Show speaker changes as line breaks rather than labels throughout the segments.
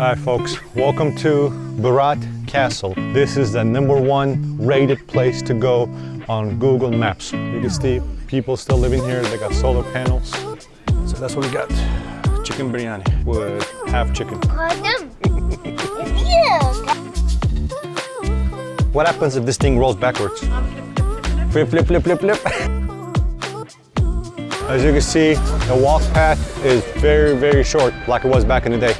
Hi folks, welcome to BERAT Castle. This is the #1 rated place to go on Google Maps. You can see people still living here, they got solar panels. So that's what we got. Chicken biryani with half chicken. What happens if this thing rolls backwards? Flip, flip, flip, flip, flip. As you can see, the walk path is very, very short, like it was back in the day.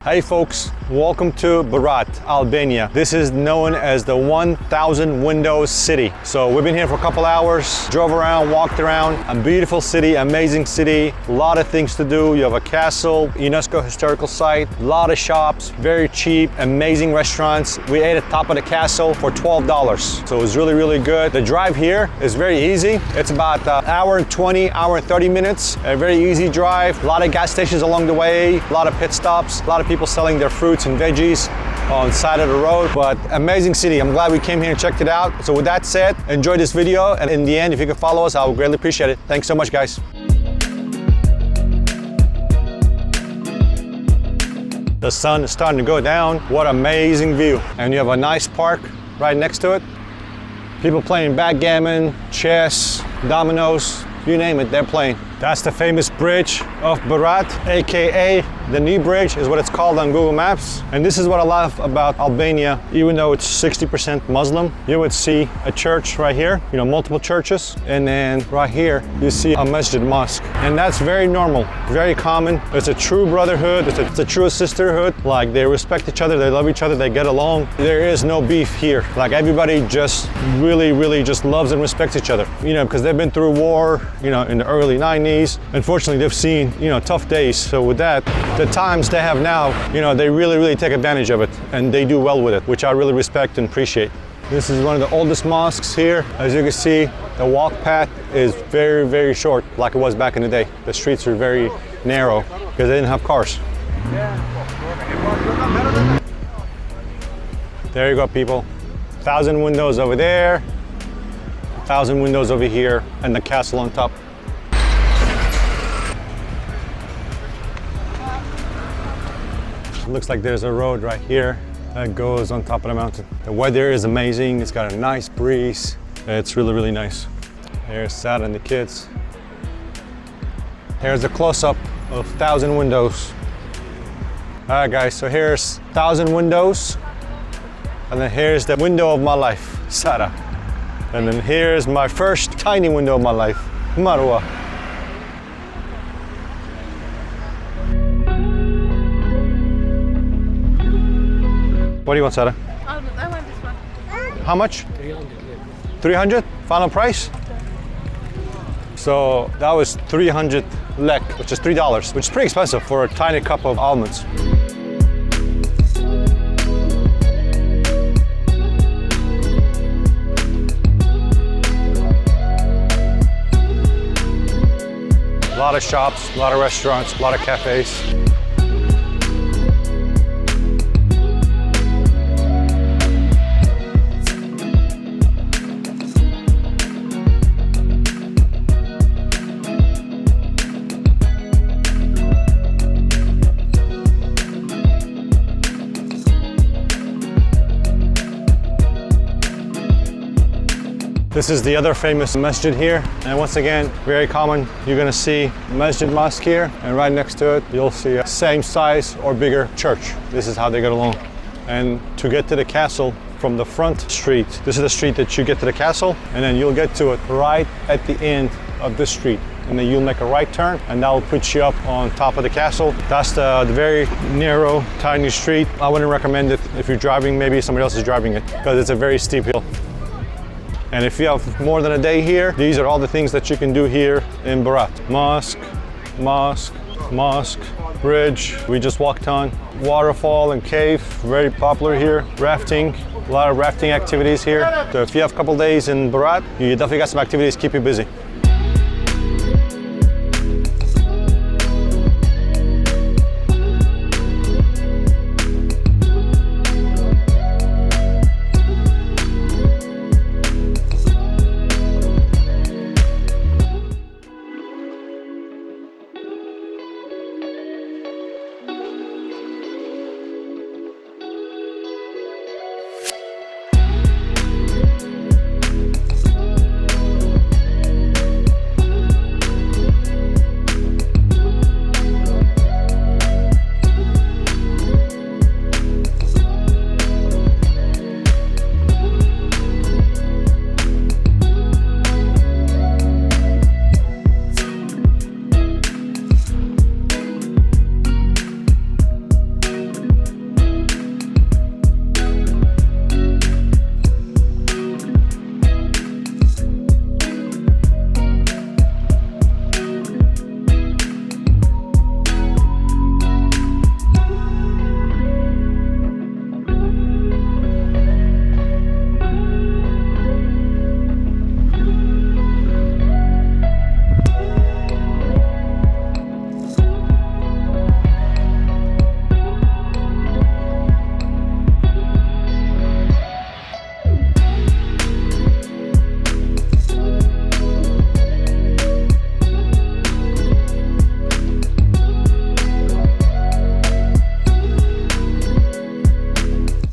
Hey folks, welcome to BERAT, Albania. This is known as the 1,000 Windows City. So we've been here for a couple hours, drove around, walked around. A beautiful city, amazing city, a lot of things to do. You have a castle, UNESCO historical site, a lot of shops, very cheap, amazing restaurants. We ate at the top of the castle for $12. So it was really, really good. The drive here is very easy. It's about an hour and 20, hour and 30 minutes. A very easy drive. A lot of gas stations along the way, a lot of pit stops, a lot of people selling their fruits and veggies on the side of the road, but amazing city. I'm glad we came here and checked it out. So with that said, enjoy this video, and in the end, if you could follow us, I would greatly appreciate it. Thanks so much, guys. The sun is starting to go down. What amazing view. And you have a nice park right next to it. People playing backgammon, chess, dominoes, you name it, they're playing. That's the famous bridge of BERAT, AKA the knee bridge is what it's called on Google Maps. And this is what I love about Albania. Even though it's 60% Muslim, you would see a church right here, you know, multiple churches. And then right here, you see a masjid mosque. And that's very normal, very common. It's a true brotherhood, it's a true sisterhood. Like they respect each other, they love each other, they get along. There is no beef here. Like everybody just really just loves and respects each other. You know, because they've been through war, you know, in the early 90s. Unfortunately, they've seen, you know, tough days. So with that, the times they have now, you know, they really take advantage of it, and they do well with it, which I really respect and appreciate. This is one of the oldest mosques here. As you can see, the walk path is very short, like it was back in the day. The streets are very narrow because they didn't have cars. There you go, people. 1,000 windows over there, 1,000 windows over here, and the castle on top. Looks like there's a road right here that goes on top of the mountain. The weather is amazing. It's got a nice breeze. It's really nice. Here's Sad and the kids. Here's a close-up of 1,000 windows. All right, guys, so here's 1,000 windows. And then here's the window of my life, Sarah. And then here's my first tiny window of my life, Marwa. What do you want, Sarah?
I want this one.
How much? 300? Final price? So that was 300 lek, which is $3, which is pretty expensive for a tiny cup of almonds. A lot of shops, a lot of restaurants, a lot of cafes. This is the other famous masjid here, and once again, very common. You're gonna see masjid mosque here, and right next to it, you'll see a same size or bigger church. This is how they get along. And to get to the castle from the front street, this is the street that you get to the castle, and then you'll get to it right at the end of this street. And then you'll make a right turn, and that will put you up on top of the castle. That's the very narrow, tiny street. I wouldn't recommend it if you're driving, maybe somebody else is driving it, because it's a very steep hill. And if you have more than a day here, these are all the things that you can do here in BERAT. Mosque, bridge. We just walked on. Waterfall and cave, very popular here. Rafting, a lot of rafting activities here. So if you have a couple days in BERAT, you definitely got some activities to keep you busy.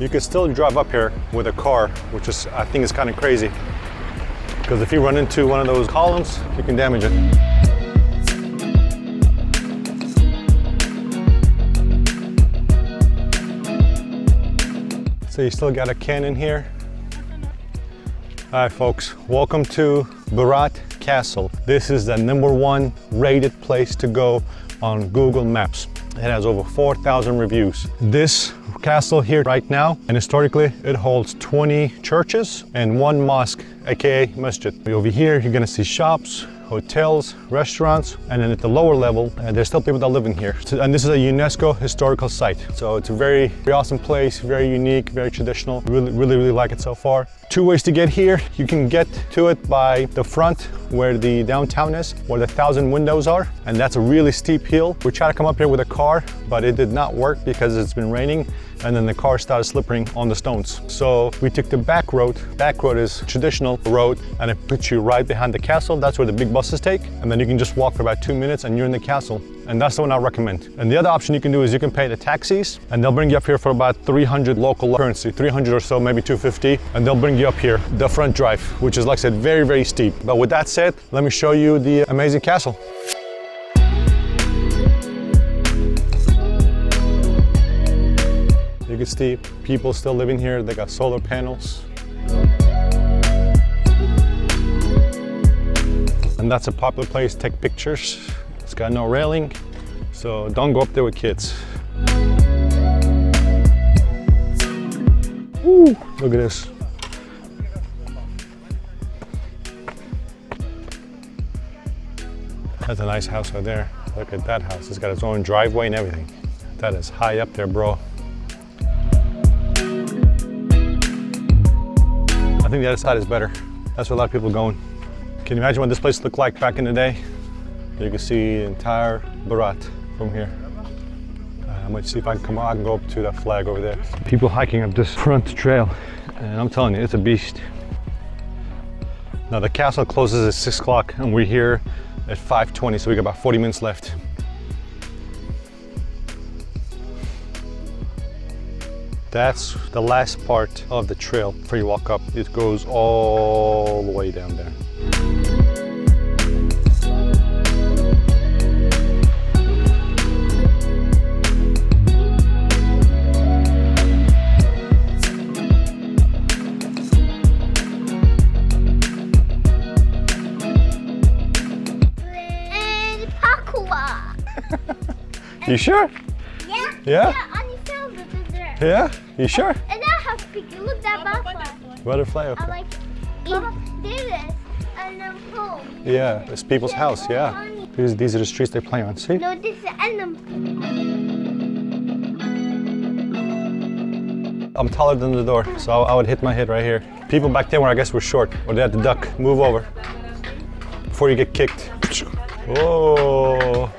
you can still drive up here with a car, which is, I think is kind of crazy. Because if you run into one of those columns, you can damage it. So you still got a cannon here. All right, folks, welcome to BERAT Castle. This is the #1 rated place to go on Google Maps. It has over 4,000 reviews. This castle here right now, and historically, it holds 20 churches and 1 mosque, aka masjid. Over here, you're gonna see shops, hotels, restaurants, and then at the lower level, there's still people that live in here. And this is a UNESCO historical site. So it's a very, very awesome place, very unique, very traditional. Really like it so far. 2 ways to get here. You can get to it by the front where the downtown is, where the 1,000 windows are. And that's a really steep hill. We tried to come up here with a car, but it did not work because it's been raining. And then the car started slipping on the stones. So we took the back road. Back road is traditional road, and it puts you right behind the castle. That's where the big buses take. And then you can just walk for about 2 minutes and you're in the castle. And that's the one I recommend. And the other option you can do is you can pay the taxis, and they'll bring you up here for about 300 local currency, 300 or so, maybe 250. And they'll bring you up here, the front drive, which is, like I said, very, very steep. But with that said, let me show you the amazing castle. You can see people still living here. They got solar panels. And that's a popular place to take pictures. It's got no railing, so don't go up there with kids. Ooh, look at this. That's a nice house right there. Look at that house. It's got its own driveway and everything. That is high up there, bro. I think the other side is better. That's where a lot of people are going. Can you imagine what this place looked like back in the day? You can see the entire BERAT from here. I'm gonna see if I can come out. I can go up to that flag over there. People hiking up this front trail, and I'm telling you, it's a beast. Now the castle closes at 6 o'clock, and we're here at 5:20, so we got about 40 minutes left. That's the last part of the trail before you walk up. It goes all the way down there. You sure?
Yeah.
Yeah?
Yeah, on the film is there.
Yeah? You sure?
And that has piggy. Look, that butterfly.
Butterfly, okay.
I like this and then home.
Yeah, it's people's house, yeah. These are the streets they play on, see?
No, this is animal.
I'm taller than the door, so I would hit my head right here. People back there, I guess, were short, or they had to duck. Move over before you get kicked. Whoa.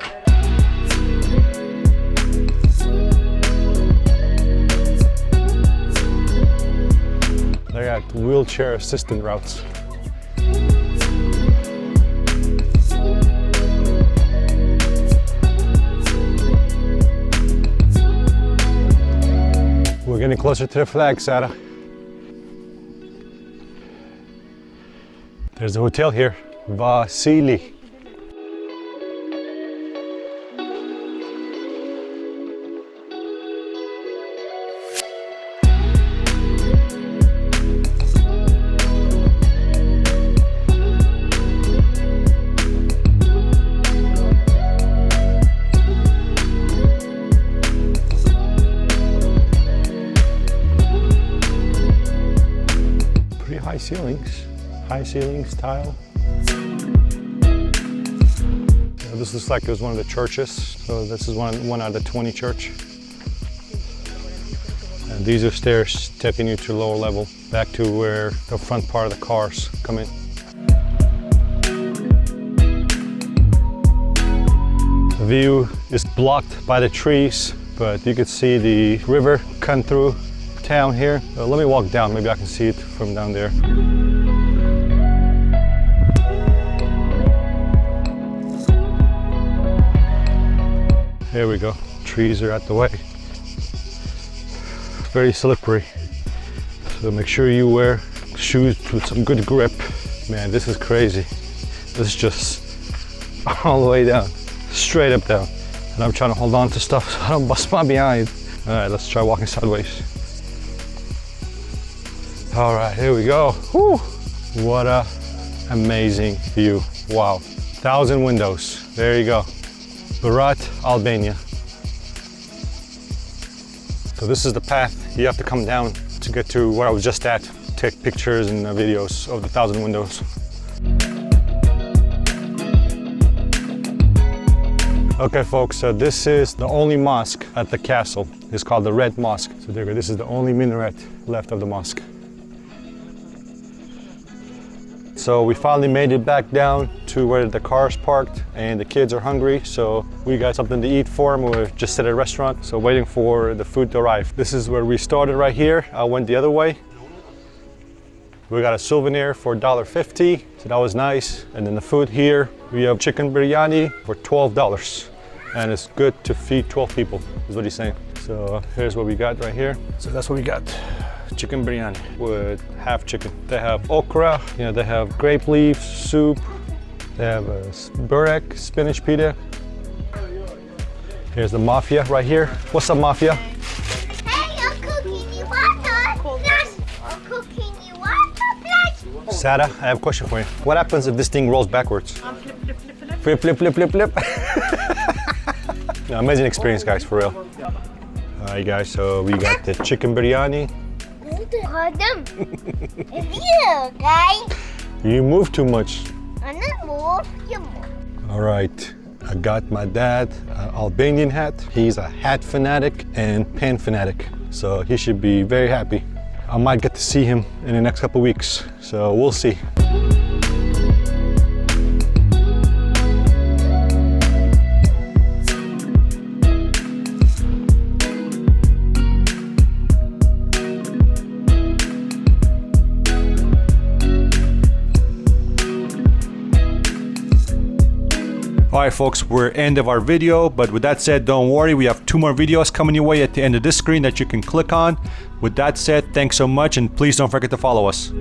They got wheelchair assistant routes. We're getting closer to the flag, Sarah. There's a hotel here, Vasili. High ceilings, tile. This looks like it was one of the churches. So this is one out of the 20 church. And these are stairs taking you to the lower level, back to where the front part of the cars come in. The view is blocked by the trees, but you can see the river come through town here. Let me walk down, maybe I can see it from down there. There we go. Trees are out the way. very slippery. So make sure you wear shoes with some good grip. Man, this is crazy. This is just all the way down, straight up down. And I'm trying to hold on to stuff so I don't bust my behind. All right, let's try walking sideways. All right, here we go. Whew. What a amazing view. Wow, 1,000 windows. There you go. BERAT, Albania. So this is the path you have to come down to get to where I was just at. Take pictures and videos of the 1,000 windows. Okay folks, so this is the only mosque at the castle. It's called the Red Mosque. So there you go, this is the only minaret left of the mosque. So we finally made it back down to where the car's parked and the kids are hungry. So we got something to eat for them. We're just at a restaurant, so waiting for the food to arrive. This is where we started right here. I went the other way. We got a souvenir for $1.50, so that was nice. And then the food here, we have chicken biryani for $12. And it's good to feed 12 people, is what he's saying. So here's what we got right here. So that's what we got. Chicken biryani with half chicken. They have okra, they have grape leaves, soup. They have burek, spinach pita. Here's the mafia right here. What's up, mafia?
Hey, I'm cooking you water. Plus, I'm cooking you water. Plus.
Sarah, I have a question for you. What happens if this thing rolls backwards? Flip, flip, flip, flip, flip. No, amazing experience, guys, for real. All right, guys, so we got the chicken biryani. You move too much.
I'm not move, you move.
All right, I got my dad an Albanian hat. He's a hat fanatic and pen fanatic, so he should be very happy. I might get to see him in the next couple weeks, so we'll see. All right, folks, we're end of our video, but with that said, don't worry, we have 2 more videos coming your way at the end of this screen that you can click on. With that said, thanks so much, and please don't forget to follow us.